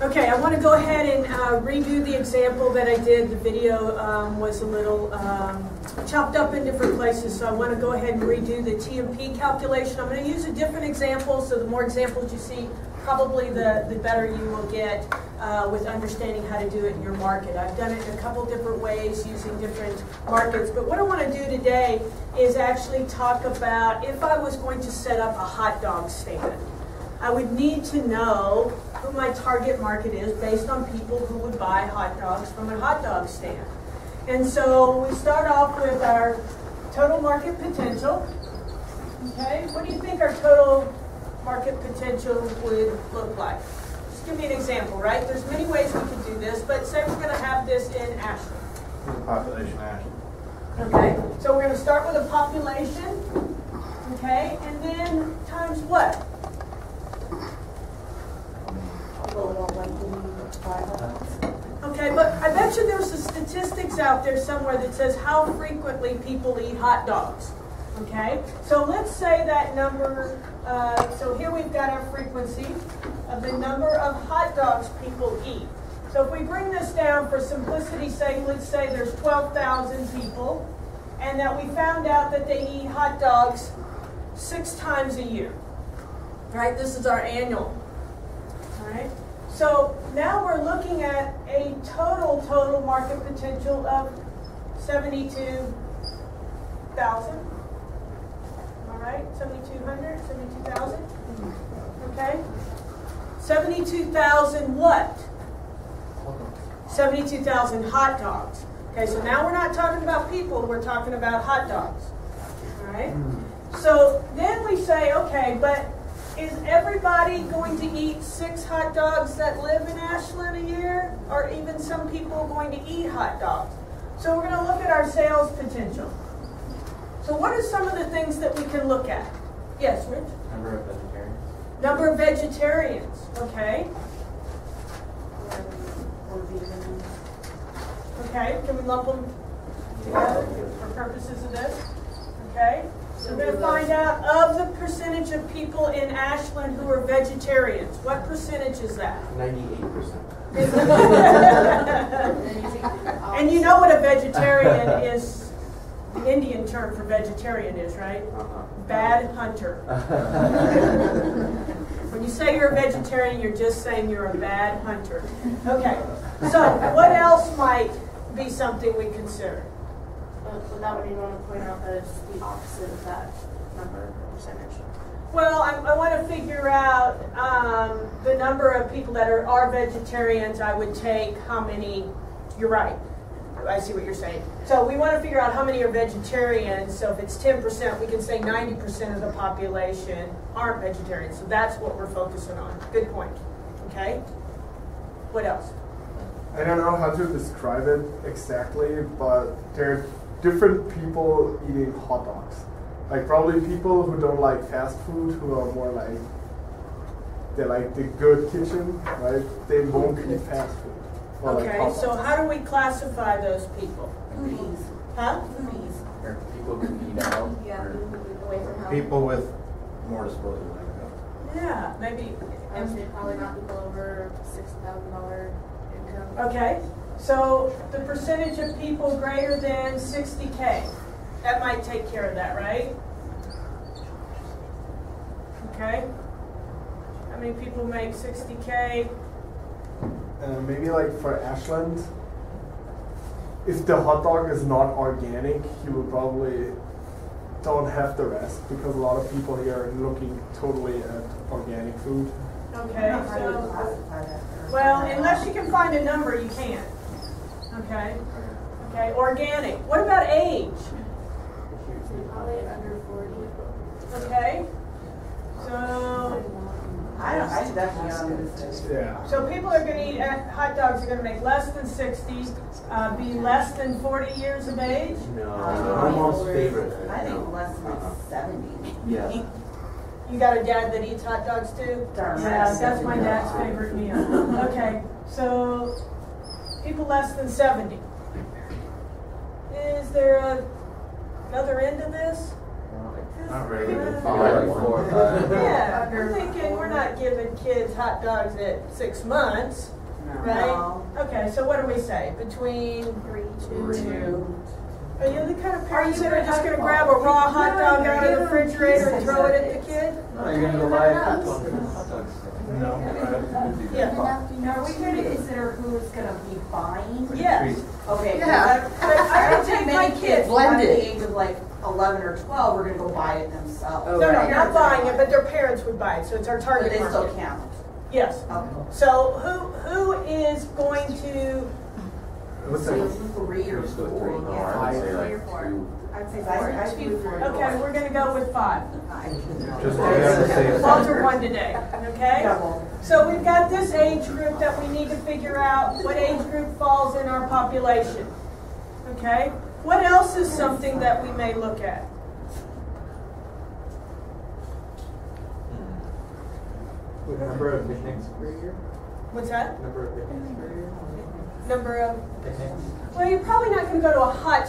Okay, I want to go ahead and redo the example that I did. The video was a little chopped up in different places, so I want to go ahead and redo the TMP calculation. I'm going to use a different example, so the more examples you see, probably the better you will get with understanding how to do it in your market. I've done it in a couple different ways using different markets, but what I want to do today is actually talk about if I was going to set up a hot dog stand. I would need to know who my target market is based on people who would buy hot dogs from a hot dog stand. And so we start off with our total market potential. Okay, what do you think our total market potential would look like? Just give me an example, right? There's many ways we could do this, but say we're going to have this in Ashland. Population Ashland. Okay, so we're going to start with a population, okay, and then times what? Okay, but I bet you there's some statistics out there somewhere that says how frequently people eat hot dogs. Okay, so let's say that number, so here we've got our frequency of the number of hot dogs people eat. So if we bring this down for simplicity's sake, let's say there's 12,000 people, and that we found out that they eat hot dogs 6 times a year. Right, this is our annual. All right. So now we're looking at a total market potential of 72,000. All right, 7,200, 72,000. Okay. 72,000 what? 72,000 hot dogs. Okay, so now we're not talking about people, we're talking about hot dogs. All right. So then we say, okay, but is everybody going to eat 6 hot dogs that live in Ashland a year? Or even some people going to eat hot dogs? So we're going to look at our sales potential. So what are some of the things that we can look at? Yes, Rich? Number of vegetarians. Number of vegetarians, okay. Okay, can we lump them together for purposes of this? Okay. So we're going to find out of the percentage of people in Ashland who are vegetarians. What percentage is that? 98%. And you know what a vegetarian is, the Indian term for vegetarian is, right? Bad hunter. When you say you're a vegetarian, you're just saying you're a bad hunter. Okay, so what else might be something we consider? So that would you want to point out that it's the opposite of that number or percentage? Well, I want to figure out the number of people that are vegetarians. I would take how many, you're right, I see what you're saying. So we want to figure out how many are vegetarians. So if it's 10%, we can say 90% of the population aren't vegetarians. So that's what we're focusing on. Good point. Okay? What else? I don't know how to describe it exactly, but there are different people eating hot dogs. Like probably people who don't like fast food, who are more like, they like the good kitchen, right? They won't eat fast food. Or Okay, like so how do we classify those people? Foodies. Huh? Foodies. Or people who eat out. Yeah, Or away from home. people with more disposable income. Yeah, maybe. I would say probably not people over $60,000 income. Okay, so the percentage of people greater than 60K, that might take care of that, right? Okay. How many people make 60K? Maybe like for Ashland, if the hot dog is not organic, you will probably don't have the rest because a lot of people here are looking totally at organic food. Okay, so, well, unless you can find a number, you can't. Okay. Okay, organic. What about age? Probably under 40. Okay. So, I definitely Yeah. so people are going to eat hot dogs are going to make less than 60, be less than 40 years of age. No, almost favorite. I think less than 70. Yeah. You got a dad that eats hot dogs too? Darn Yeah, right. that's my dad's favorite meal. Okay, so people less than 70. Is there another end to this? Not really. Yeah, I'm thinking we're not giving kids hot dogs at 6 months, right? No. Okay, so what do we say? Between 3, 2. Are you the kind of parents that are just going to grab a raw hot dog out of the refrigerator and throw it at the kid? No, you're gonna go buy a hot dogs. No. Yeah. Now, are we going to consider who's going to be buying? Yes. Okay. Yeah. But I don't take my kids. Under the age of like 11 or 12, we're going to go buy it themselves. Oh, No, no, right. not buying it, but their parents would buy it, so it's our But target they still market. count. Yes. Okay. So who is going to? What's So that? 3 or Just go 3. 4. No, I would say 3 or like 4. 2. I'd say I'd 4. do 4. Okay, we're going to go with 5. Just to be on the safe side. Walter won today. Okay. Double. So we've got this age group that we need to figure out what age group falls in our population. Okay. What else is something that we may look at? Number of picnics per year? What's that? Number of picnics per year? Number of. Picnics? Well, you're probably not going to go to a hot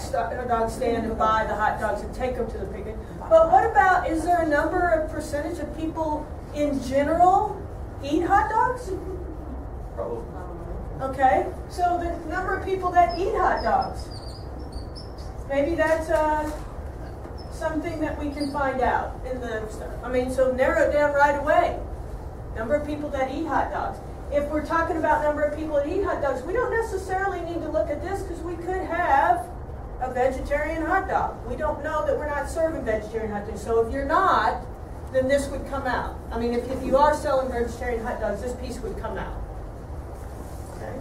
dog stand and buy the hot dogs and take them to the picnic. But what about, is there a number of percentage of people in general eat hot dogs? Probably. Okay, so the number of people that eat hot dogs. Maybe that's something that we can find out in the stuff. I mean, so narrow it down right away. Number of people that eat hot dogs. If we're talking about number of people that eat hot dogs, we don't necessarily need to look at this because we could have a vegetarian hot dog. We don't know that we're not serving vegetarian hot dogs. So if you're not, then this would come out. I mean, if you are selling vegetarian hot dogs, this piece would come out. Okay.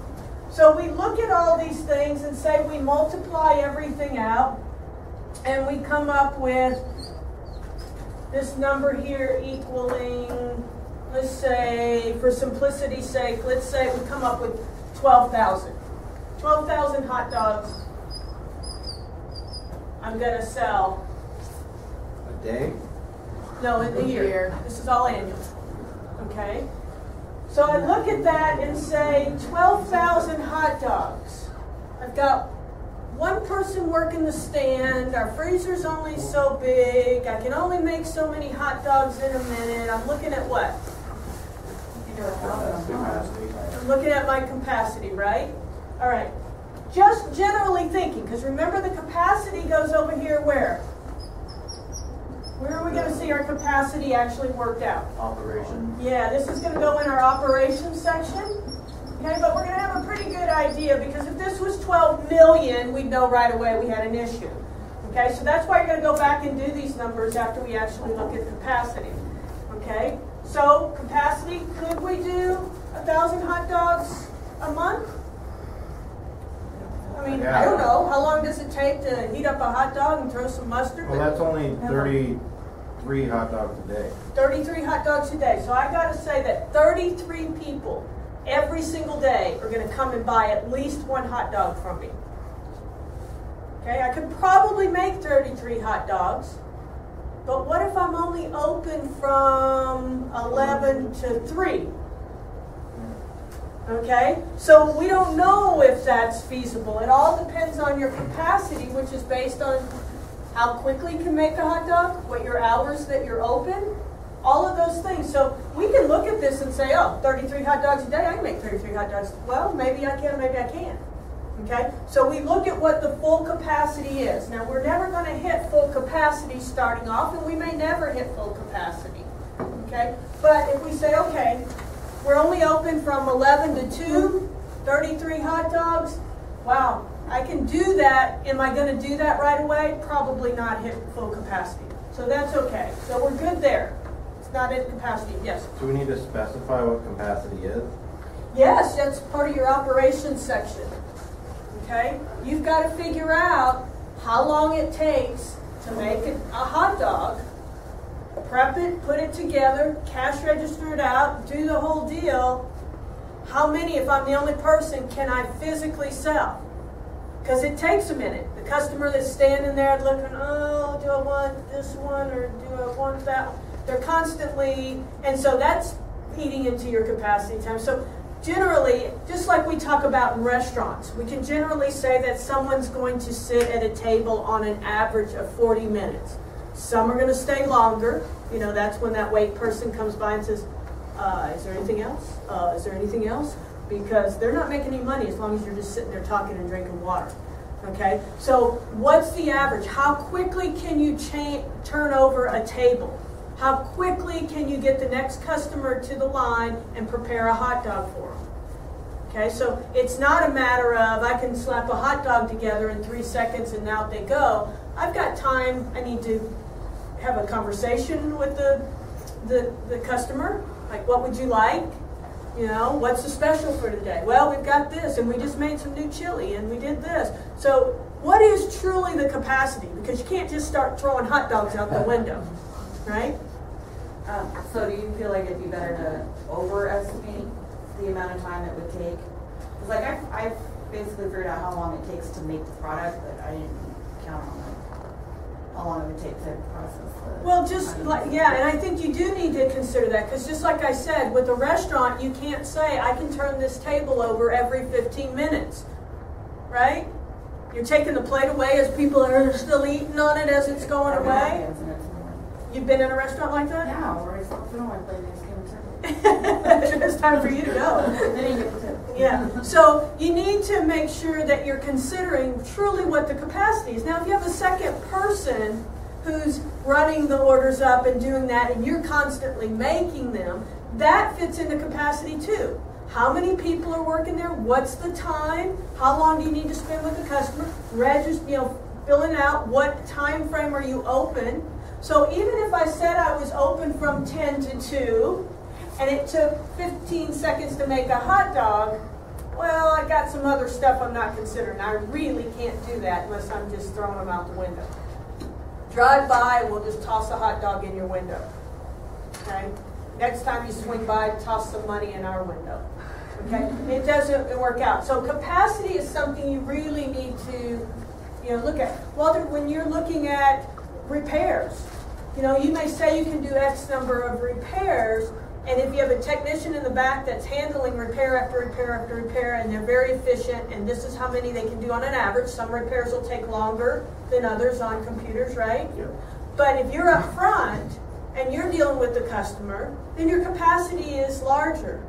So we look at all these things and say we multiply everything out, and we come up with this number here equaling, let's say, for simplicity's sake, let's say we come up with 12,000. 12,000 hot dogs I'm going to sell. A day? No, in the year. This is all annual. Okay? So I look at that and say 12,000 hot dogs. I've got one person working the stand. Our freezer's only so big. I can only make so many hot dogs in a minute. I'm looking at what? I'm looking at my capacity, right? All right. Just generally thinking, because remember the capacity goes over here where? Where are we going to see our capacity actually worked out? Operation. Yeah, this is going to go in our operations section. Okay, but we're going to have a pretty good idea because if this was 12 million, we'd know right away we had an issue. Okay, so that's why you're going to go back and do these numbers after we actually look at capacity. Okay, so capacity, could we do 1,000 hot dogs a month? I mean, I don't know. How long does it take to heat up a hot dog and throw some mustard? Well, that's only 33 hot dogs a day. 33 hot dogs a day. So I got to say that 33 people every single day are going to come and buy at least one hot dog from me. Okay, I could probably make 33 hot dogs, but what if I'm only open from 11 to 3? Okay, so we don't know if that's feasible. It all depends on your capacity, which is based on how quickly you can make a hot dog, what your hours that you're open, all of those things. So we can look at this and say, oh, 33 hot dogs a day, I can make 33 hot dogs. Well, maybe I can, maybe I can't. Okay, so we look at what the full capacity is. Now, we're never going to hit full capacity starting off, and we may never hit full capacity. Okay, but if we say, okay, we're only open from 11 to 2, 33 hot dogs. Wow, I can do that. Am I going to do that right away? Probably not hit full capacity. So that's okay. So we're good there. It's not at capacity. Yes? Do we need to specify what capacity is? Yes, that's part of your operations section. Okay? You've got to figure out how long it takes to make a hot dog. Prep it, put it together, cash register it out, do the whole deal. How many, if I'm the only person, can I physically sell? Because it takes a minute. The customer that's standing there looking, oh, do I want this one or do I want that one? They're constantly, and so that's eating into your capacity time. So generally, just like we talk about in restaurants, we can generally say that someone's going to sit at a table on an average of 40 minutes. Some are going to stay longer. You know, that's when that wait person comes by and says, is there anything else? Is there anything else? Because they're not making any money as long as you're just sitting there talking and drinking water. Okay, so what's the average? How quickly can you turn over a table? How quickly can you get the next customer to the line and prepare a hot dog for them? Okay, so it's not a matter of I can slap a hot dog together in 3 seconds and out they go. I've got time. I need to have a conversation with the customer. Like, what would you like? You know, what's the special for today? Well, we've got this, and we just made some new chili, and we did this. So what is truly the capacity? Because you can't just start throwing hot dogs out the window, right? So do you feel like it'd be better to overestimate the amount of time it would take? Because like I've basically figured out how long it takes to make the product, but I didn't count on like how long it would take to process the. Well, just like, yeah, and I think you do need to consider that, because just like I said, with a restaurant, you can't say, I can turn this table over every 15 minutes, right? You're taking the plate away as people are still eating on it as it's going away. You've been in a restaurant like that? Yeah, where I stopped doing my plate next game. It's time for you to go. Then you get the tip. Yeah, so you need to make sure that you're considering truly what the capacity is. Now, if you have a second person who's running the orders up and doing that, and you're constantly making them, that fits into capacity too. How many people are working there? What's the time? How long do you need to spend with the customer? Filling out what time frame are you open? So even if I said I was open from 10 to 2, and it took 15 seconds to make a hot dog, well, I got some other stuff I'm not considering. I really can't do that unless I'm just throwing them out the window. Drive by, we'll just toss a hot dog in your window. Okay? Next time you swing by, toss some money in our window. Okay? It doesn't work out. So capacity is something you really need to look at. Well, when you're looking at repairs, you may say you can do X number of repairs, and if you have a technician in the back that's handling repair after repair after repair, and they're very efficient, and this is how many they can do on an average. Some repairs will take longer than others on computers, right? Yep. But if you're up front and you're dealing with the customer, then your capacity is larger,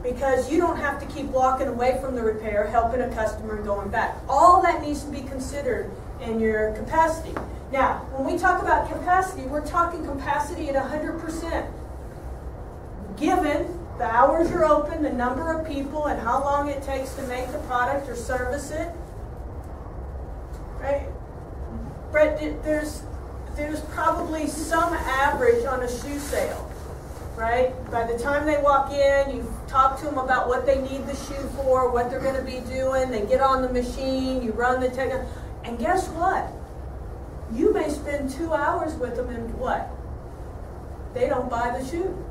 because you don't have to keep walking away from the repair, helping a customer and going back. All that needs to be considered in your capacity. Now, when we talk about capacity, we're talking capacity at 100%. Given the hours you're open, the number of people, and how long it takes to make the product or service it. Right? Brett, there's probably some average on a shoe sale, right? By the time they walk in, you talk to them about what they need the shoe for, what they're going to be doing, they get on the machine, you run the technology, and guess what? You may spend 2 hours with them, and what? They don't buy the shoe.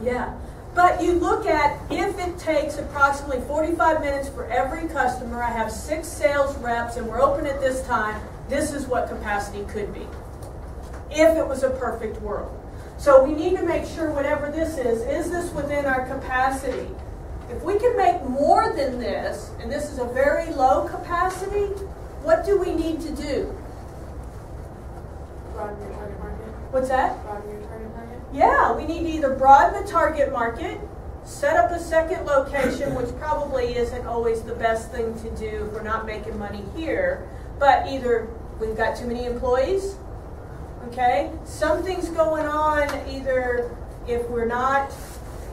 Yeah. But you look at, if it takes approximately 45 minutes for every customer, I have 6 sales reps, and we're open at this time, this is what capacity could be, if it was a perfect world. So we need to make sure whatever this is this within our capacity? If we can make more than this, and this is a very low capacity, what do we need to do? Broaden your target market. What's that? Broaden your target market. Yeah, we need to either broaden the target market, set up a second location, which probably isn't always the best thing to do if we're not making money here, but either we've got too many employees, okay? Something's going on, either if we're not,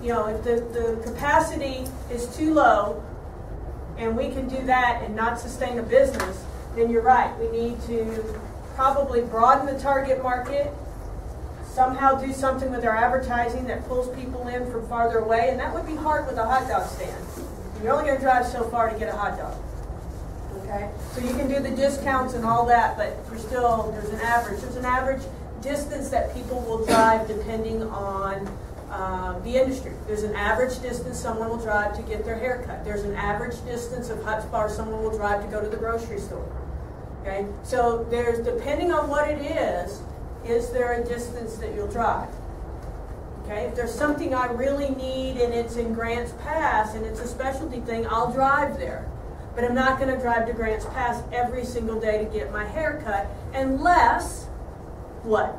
if the capacity is too low and we can do that and not sustain a business, then you're right. We need to probably broaden the target market, somehow do something with our advertising that pulls people in from farther away, and that would be hard with a hot dog stand. You're only going to drive so far to get a hot dog. Okay? So you can do the discounts and all that, but there's an average distance that people will drive depending on the industry. There's an average distance someone will drive to get their hair cut. There's an average distance of hot bar someone will drive to go to the grocery store. Okay? So depending on what it is there a distance that you'll drive? Okay? If there's something I really need and it's in Grants Pass and it's a specialty thing, I'll drive there. But I'm not going to drive to Grants Pass every single day to get my hair cut unless what?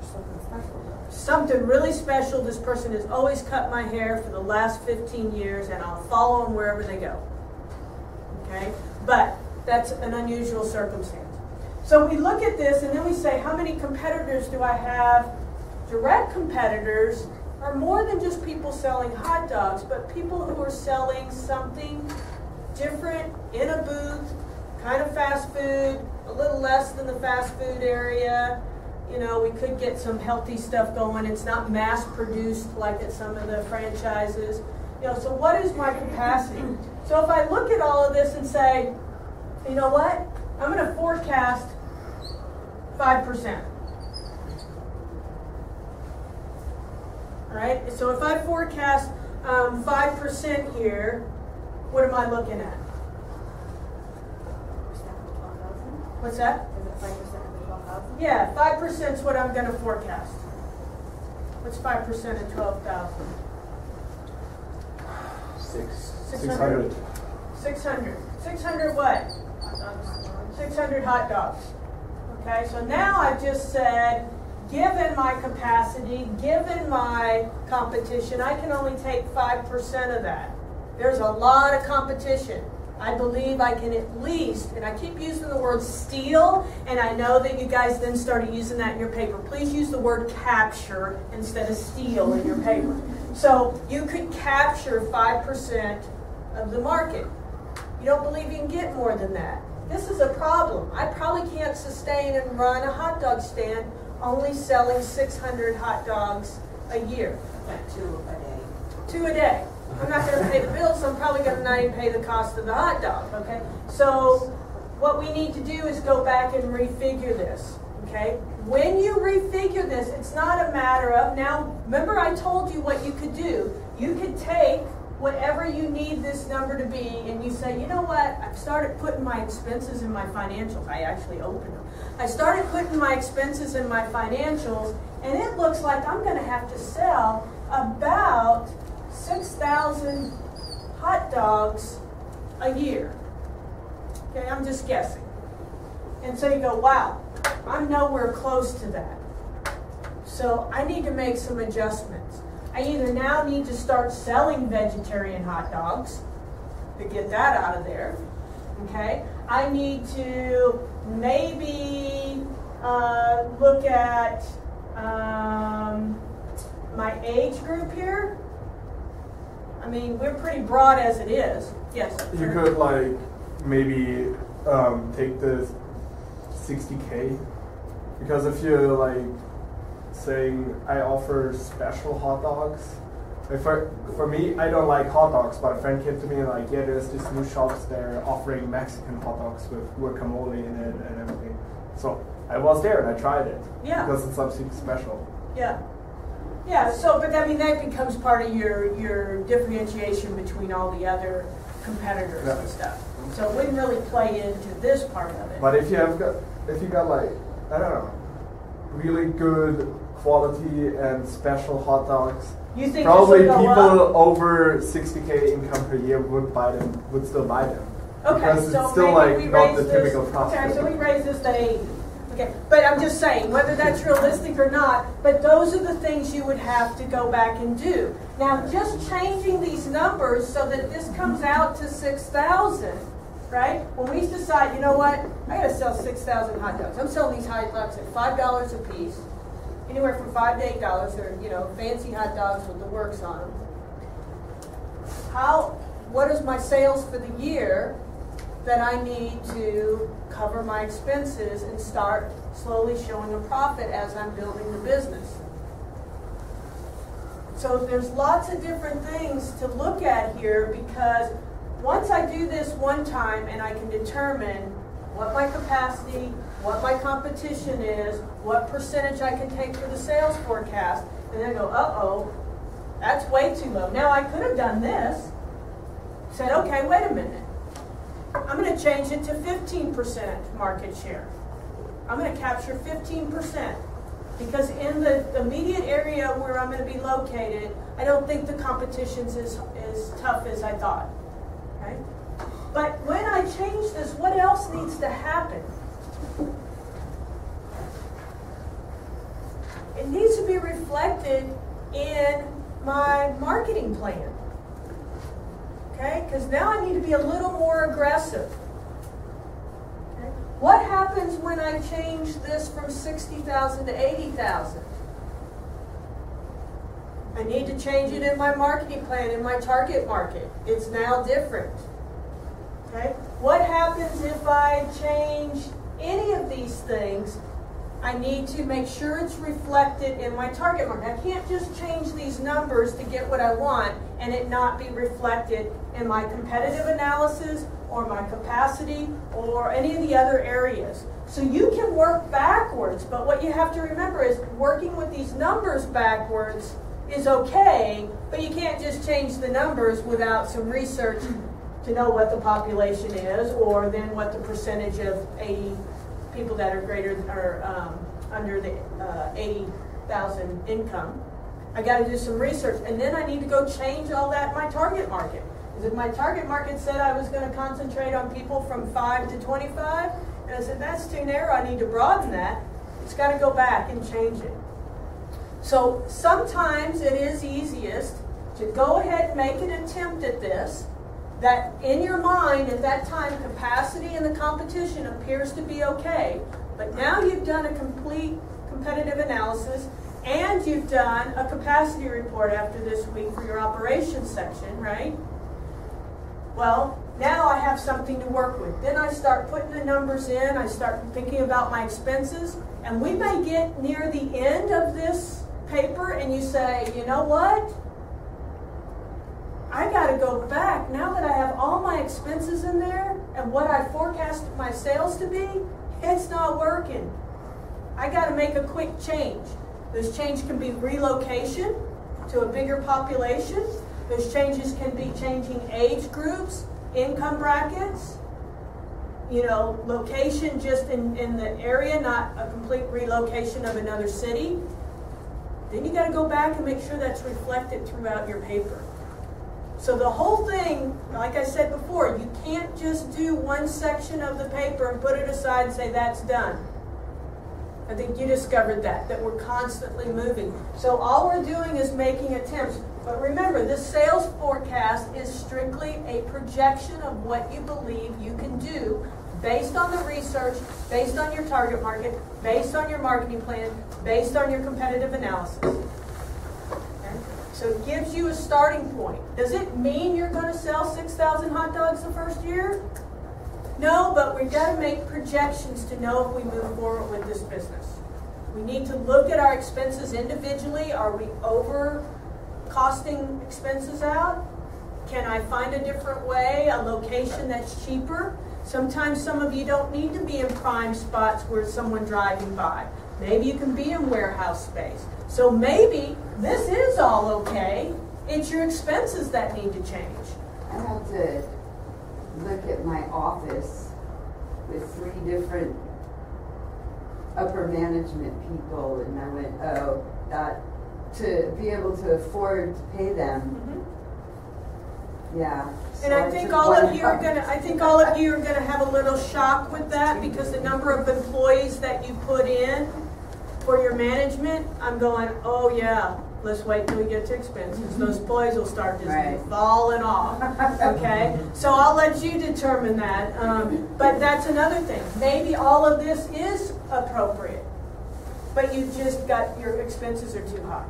Something special though. Something really special. This person has always cut my hair for the last 15 years, and I'll follow them wherever they go. Okay? But that's an unusual circumstance. So we look at this, and then we say, how many competitors do I have? Direct competitors are more than just people selling hot dogs, but people who are selling something different in a booth, kind of fast food, a little less than the fast food area. You know, we could get some healthy stuff going. It's not mass produced like at some of the franchises. You know, so what is my capacity? So if I look at all of this and say, you know what? I'm going to forecast 5%. All right, so if I forecast 5% here, what am I looking at? What's that? Is it 5% of the 12,000? Yeah, 5% is what I'm going to forecast. What's 5% of 12,000? 600. 600. 600 what? Hot dogs. 600 hot dogs. Okay, so now I've just said, given my capacity, given my competition, I can only take 5% of that. There's a lot of competition. I believe I can at least, and I keep using the word steal, and I know that you guys then started using that in your paper. Please use the word capture instead of steal in your paper. So you could capture 5% of the market. You don't believe you can get more than that. This is a problem. I probably can't sustain and run a hot dog stand only selling 600 hot dogs a year. Like 2 a day. 2 a day. I'm not going to pay the bills, so I'm probably going to not even pay the cost of the hot dog, okay? So what we need to do is go back and refigure this, okay? When you refigure this, it's not a matter of, now, remember I told you what you could do. You could take whatever you need this number to be, and you say, you know what, I've started putting my expenses in my financials. I actually opened them. I started putting my expenses in my financials, and it looks like I'm going to have to sell about 6,000 hot dogs a year. Okay, I'm just guessing. And so you go, wow, I'm nowhere close to that. So I need to make some adjustments. I either now need to start selling vegetarian hot dogs to get that out of there. Okay, I need to maybe look at my age group here. I mean, we're pretty broad as it is. Yes? You could like maybe take the 60K, because if you're like saying I offer special hot dogs, like for me, I don't like hot dogs, but a friend came to me and like, yeah, there's these new shops there offering Mexican hot dogs with guacamole in it and everything. So I was there and I tried it. Yeah. Because it's something special. Yeah. Yeah, so, but I mean, that becomes part of your differentiation between all the other competitors and stuff. So it wouldn't really play into this part of it. But if you got like, I don't know, really good quality and special hot dogs, You think probably this will go people up? over 60K income per year would still buy them. Okay, Because so it's still maybe like we not raise the this. typical cost. Okay, so we raise this to 80. Okay, but I'm just saying, whether that's realistic or not, but those are the things you would have to go back and do. Now, just changing these numbers so that this comes out to 6,000, right? When we decide, you know what, I got to sell 6,000 hot dogs. I'm selling these hot dogs at $5 a piece, anywhere from $5 to $8. They're, you know, fancy hot dogs with the works on them. What is my sales for the year that I need to cover my expenses and start slowly showing a profit as I'm building the business? So there's lots of different things to look at here, because once I do this one time and I can determine what my capacity, what my competition is, what percentage I can take for the sales forecast, and then I go, uh-oh, that's way too low. Now I could have done this, said, okay, wait a minute. I'm going to change it to 15% market share. I'm going to capture 15%. Because in the immediate area where I'm going to be located, I don't think the competition's as tough as I thought. Okay? But when I change this, what else needs to happen? it needs to be reflected in my marketing plan. Okay, because now I need to be a little more aggressive. Okay? What happens when I change this from 60,000 to 80,000? I need to change it in my marketing plan, in my target market. It's now different. Okay? What happens if I change any of these things? I need to make sure it's reflected in my target market. I can't just change these numbers to get what I want and it not be reflected in my competitive analysis or my capacity or any of the other areas. So you can work backwards, but what you have to remember is working with these numbers backwards is okay, but you can't just change the numbers without some research to know what the population is, or then what the percentage of 80 people that are under the 80,000 income. I got to do some research, and then I need to go change all that in my target market. Because if my target market said I was going to concentrate on people from 5 to 25, and I said that's too narrow, I need to broaden that, it's got to go back and change it. So sometimes it is easiest to go ahead and make an attempt at this, that in your mind at that time capacity and the competition appears to be okay, but now you've done a complete competitive analysis and you've done a capacity report after this week for your operations section, right? Well, now I have something to work with. Then I start putting the numbers in, I start thinking about my expenses, and we may get near the end of this paper and you say, you know what? I got to go back. Now that I have all my expenses in there and what I forecast my sales to be, it's not working. I got to make a quick change. Those changes can be relocation to a bigger population. Those changes can be changing age groups, income brackets, location just in the area, not a complete relocation of another city. Then you got to go back and make sure that's reflected throughout your paper. So the whole thing, like I said before, you can't just do one section of the paper and put it aside and say that's done. I think you discovered that we're constantly moving. So all we're doing is making attempts. But remember, this sales forecast is strictly a projection of what you believe you can do based on the research, based on your target market, based on your marketing plan, based on your competitive analysis. Okay? So it gives you a starting point. Does it mean you're going to sell 6,000 hot dogs the first year? No, but we've got to make projections to know if we move forward with this business. We need to look at our expenses individually. Are we over costing expenses out? Can I find a different way, a location that's cheaper? Sometimes some of you don't need to be in prime spots where someone driving by. Maybe you can be in warehouse space. So maybe this is all okay. It's your expenses that need to change. I have to look at my office with 3 different upper management people, and I went, oh, that to be able to afford to pay them. Yeah. And so I think all of you are gonna have a little shock with that, because the number of employees that you put in for your management, I'm going, oh yeah, let's wait till we get to expenses. Those employees will start just falling off. Okay, so I'll let you determine that. But that's another thing. Maybe all of this is appropriate, but you just got your expenses are too high.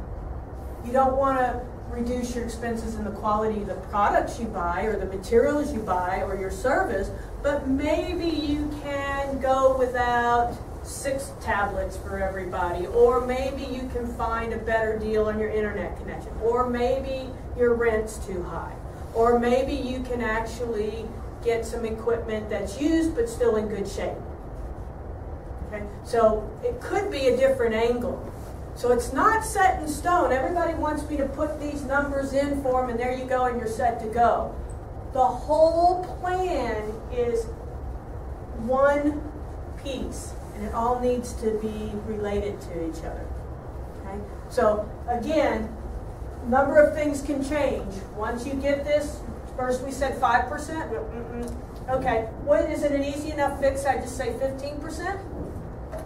You don't want to reduce your expenses in the quality of the products you buy or the materials you buy or your service, but maybe you can go without 6 tablets for everybody, or maybe you can find a better deal on your internet connection, or maybe your rent's too high, or maybe you can actually get some equipment that's used but still in good shape. Okay, so it could be a different angle. So it's not set in stone. Everybody wants me to put these numbers in for them and there you go and you're set to go. The whole plan is one piece, and it all needs to be related to each other. Okay? So again, number of things can change. Once you get this, first we said 5%. Okay, what is it an easy enough fix? I just say 15%?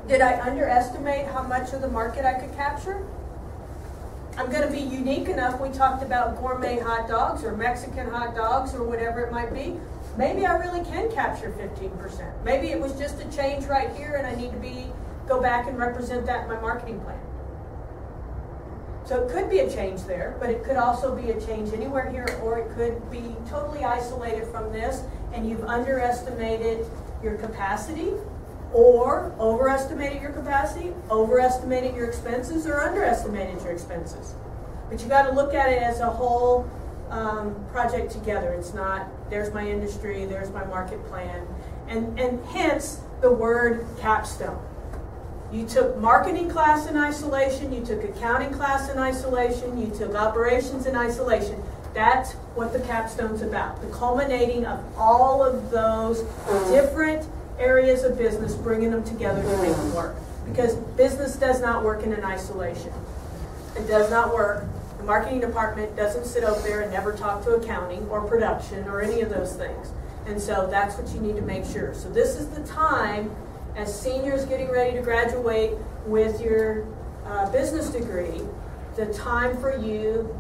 Did I underestimate how much of the market I could capture? I'm going to be unique enough. We talked about gourmet hot dogs or Mexican hot dogs or whatever it might be. Maybe I really can capture 15%. Maybe it was just a change right here and I need to go back and represent that in my marketing plan. So it could be a change there, but it could also be a change anywhere here, or it could be totally isolated from this and you've underestimated your capacity, or overestimated your capacity, overestimated your expenses, or underestimated your expenses. But you got to look at it as a whole project together. It's not, there's my industry, there's my market plan, and hence the word capstone. You took marketing class in isolation, you took accounting class in isolation, you took operations in isolation. That's what the capstone's about, the culminating of all of those different areas of business, bringing them together to make them work. Because business does not work in an isolation. It does not work. The marketing department doesn't sit over there and never talk to accounting or production or any of those things. And so that's what you need to make sure. So this is the time, as seniors getting ready to graduate with your business degree, the time for you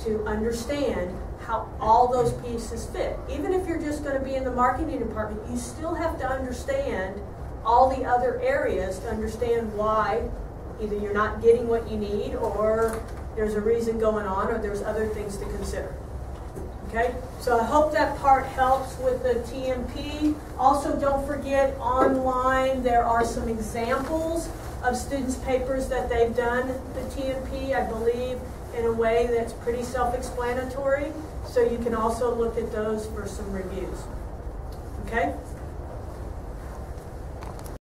to understand how all those pieces fit. Even if you're just going to be in the marketing department, you still have to understand all the other areas to understand why either you're not getting what you need, or there's a reason going on, or there's other things to consider. Okay? So I hope that part helps with the TMP. Also, don't forget, online there are some examples of students' papers that they've done the TMP, I believe, in a way that's pretty self-explanatory. So you can also look at those for some reviews. Okay?